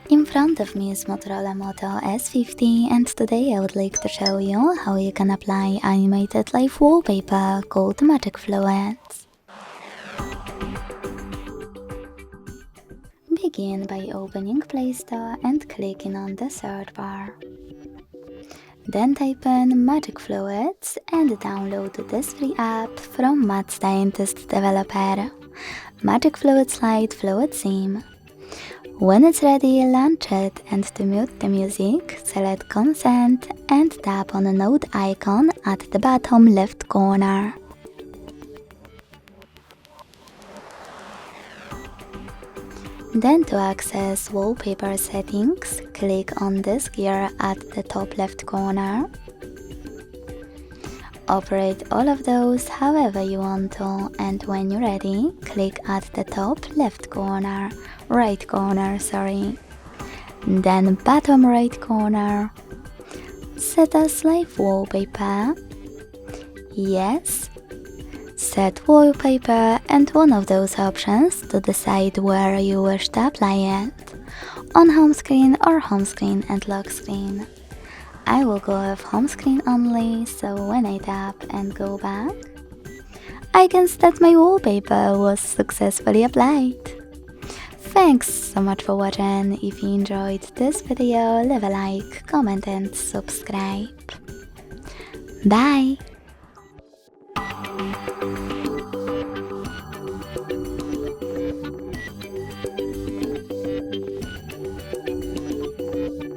In front of me is Motorola Moto S50, and today I would like to show you how you can apply animated live wallpaper called Magic Fluids. Begin by opening Play Store and clicking on the search bar. Then type in Magic Fluids and download this free app from Mad Scientist developer, Magic Fluids Lite Fluid Theme. When it's ready, launch it, and to mute the music, select Consent and tap on the node icon at the bottom left corner. Then to access wallpaper settings, click on this gear at the top left corner. Operate all of those however you want to, and when you're ready, click at the top right corner, then bottom right corner. Set as live wallpaper. Yes. Set wallpaper and one of those options to decide where you wish to apply it, on home screen or home screen and lock screen. I will go with home screen only, so when I tap and go back, I can see that my wallpaper was successfully applied. Thanks so much for watching. If you enjoyed this video, leave a like, comment and subscribe. Bye!